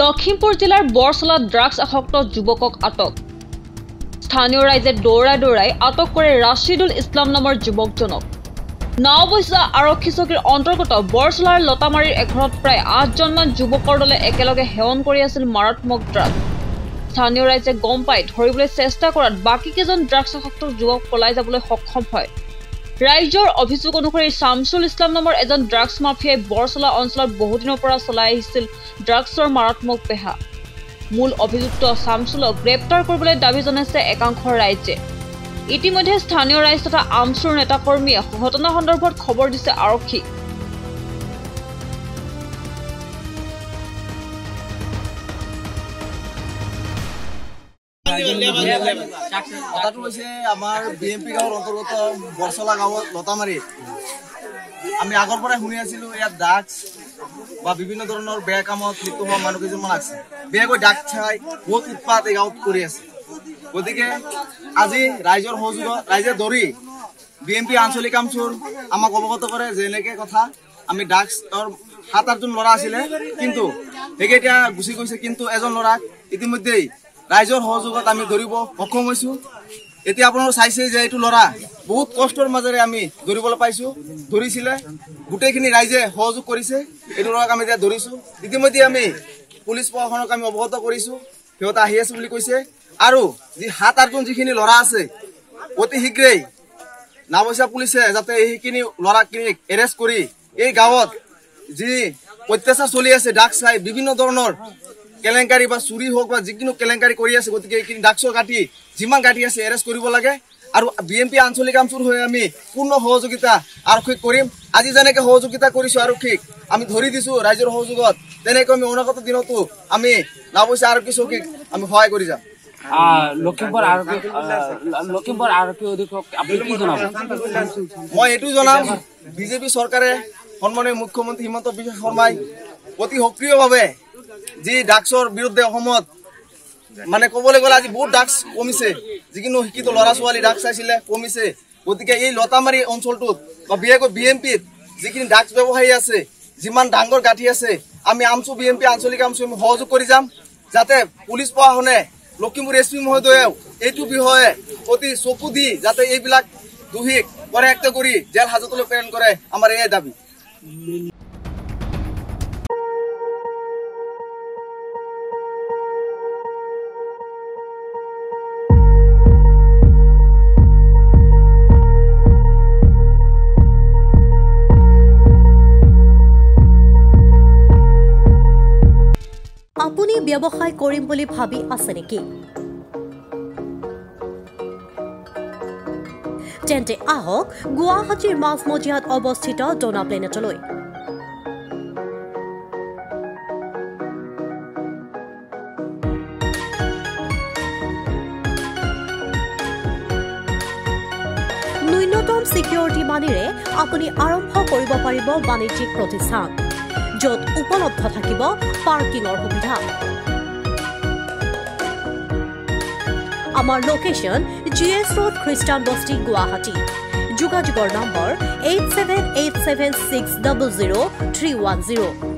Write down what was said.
লখিমপুৰ জিলাৰ বৰচলাত ড্ৰাগছ আসক্ত যুৱকক আটক স্থানীয় ৰাইজে দৌৰাই আটক কৰে ৰাছিদুল ইছলাম নামৰ যুৱকজনক নাওবৈচা আৰক্ষী চকীৰ অন্তৰ্গত বৰচলাৰ লতামাৰীৰ এঘৰত প্ৰায় 8জনমান যুৱকৰ দলে একেলগে সেৱন কৰি আছিল মাৰাত্মক ড্ৰাগছ স্থানীয় ৰাইজে গম পাই ধৰিবলৈ চেষ্টা কৰাত বাকি কেইজন ড্ৰাগছ আসক্ত যুৱক পলাই যাবলৈ সক্ষম হয় ৰাইজৰ অভিযোগ অনুসৰি শামছুল ইছলাম নামৰ এজন ড্ৰাগছ মাফিয়াই বৰচলা অঞ্চলত বহুদিনৰ পৰা চলাই আহিছিল ড্ৰাগছৰ মাৰাত্মক পেহা মূল অভিযুক্ত শামছুলক গ্ৰেপ্তাৰ কৰিবলৈ দাবী জনাইছে একাংশ ৰাইজে ইতিমধ্যে স্থানীয় ৰাইজ তথা আমচুৰ নেতাকৰ্মীয়ে ঘটনা সন্দৰ্ভত খবৰ দিছে আৰক্ষী কথাটো হৈছে আমাৰ বিএমপি গাঁৱৰ অন্তৰ্গত বৰচলা গাঁৱত লতামাৰী আমি আগৰ পৰাই শুনি আছিলো ইয়াত ড্ৰাগছ বা বিভিন্ন ধৰণৰ বেয়া কামত লিপ্ত হোৱা মানুহ কেইজনমান আছে বেয়াকৈ ড্ৰাগছ খাই বহুত উৎপাত এই গাঁৱত কৰি আছে গতিকে আজি ৰাইজৰ সহযোগত ৰাইজে ধৰি বিএমপি আঞ্চলিক আমচুৰ আমাক অৱগত কৰে যে এনেকৈ কথা আমি ড্ৰাগছৰ 7-8জন ল'ৰা আছিলে কিন্তু সেইকে এতিয়া গুচি গৈছে কিন্তু এজন ল'ৰাক ইতিমধ্যেই ৰাইজৰ সহযোগত আমি ধৰিব সক্ষম হৈছো এতিয়া আপোনালোকে চাইছে যে এইটো ল'ৰা বহুত কষ্টৰ মাজেৰে আমি ধৰিবলৈ পাইছো ধৰিছিলে গোটেইখিনি ৰাইজে সহযোগ কৰিছে এইটো ল'ৰাক আমি এতিয়া ধৰিছো ইতিমধ্যে আমি পুলিচ প্ৰশাসনক আমি অৱগত কৰিছো সিহঁতে আহি আছে বুলি কৈছে আৰু যি 7-8জন যিখিনি ল'ৰা আছে অতি শীঘ্ৰেই নাওবৈচা পুলিচে যাতে এইখিনি ল'ৰাখিনিক এৰেষ্ট কৰি এই গাঁৱত যি অত্যাচাৰ চলি আছে ড্ৰাগছ খাই বিভিন্ন ধৰণৰ কেলেংকাৰী বা চুৰি হোক বা যিকোনো কেলেংকাৰী কৰি আছে গতিকে এইখিনি ড্ৰাগছৰ গাঁঠি যিমান গাঁঠি আছে এৰেষ্ট কৰিব লাগে আৰু বিএমপি আঞ্চলিক আমচুৰ হৈ আমি পূৰ্ণ সহযোগিতা আৰক্ষীক কৰিম আজি যেনেকৈ সহযোগিতা কৰিছো আৰক্ষীক আমি ধৰি দিছো ৰাইজৰ সহযোগত তেনেকৈ আমি অনাগত দিনতো আমি নাওবৈচা আৰক্ষী চকীক আমি সহায় কৰি যাম লখিমপুৰ আৰক্ষী অধীক্ষক আপুনি কি জনাব মই এইটো জনাম বিজেপি চৰকাৰে সন্মানীয় মুখ্যমন্ত্ৰী হিমন্ত বিশ্ব শৰ্মাই অতি সক্ৰিয়ভাৱে যি ড্ৰাগছৰ বিৰুদ্ধে অসমত মানে ক'বলৈ গ'লে আজি বহুত ড্ৰাগছ কমিছে যিকোনো শিক্ষিত ল'ৰা ছোৱালী ড্ৰাগছ চাইছিলে কমিছে গতিকে এই লতামাৰী অঞ্চলটোত বা বিশেষকৈ বিএমপিত যিখিনি ড্ৰাগছ ব্যৱসায়ী আছে যিমান ডাঙৰ গাঁঠি আছে আমি আমচু বিএমপি আঞ্চলিক আমচু আমি সহযোগ কৰি যাম যাতে পুলিচ প্ৰশাসনে লখিমপুৰ এছপি মহোদয়েও এইটো বিষয়ে অতি চকু দি যাতে এইবিলাক দোষীক কৰায়ত্ব কৰি জেল হাজতলৈ প্ৰেৰণ কৰে আমাৰ এয়াই দাবী আপুনি ব্যৱসায় কৰিম বুলি ভাবি আছে নেকি তেন্তে আহক গুৱাহাটীৰ মাজমজিয়াত অৱস্থিত ডনা প্লেনেটলৈ ন্যূনতম সিকিউৰিটি মানিৰে আপুনি আৰম্ভ কৰিব পাৰিব বাণিজ্যিক প্ৰতিষ্ঠান য'ত উপলব্ধ থাকিব পাৰ্কিঙৰ সুবিধা আমাৰ লোকেশ্যন GS Road খ্ৰীষ্টান বস্তি গুৱাহাটী যোগাযোগৰ নম্বৰ 8787600310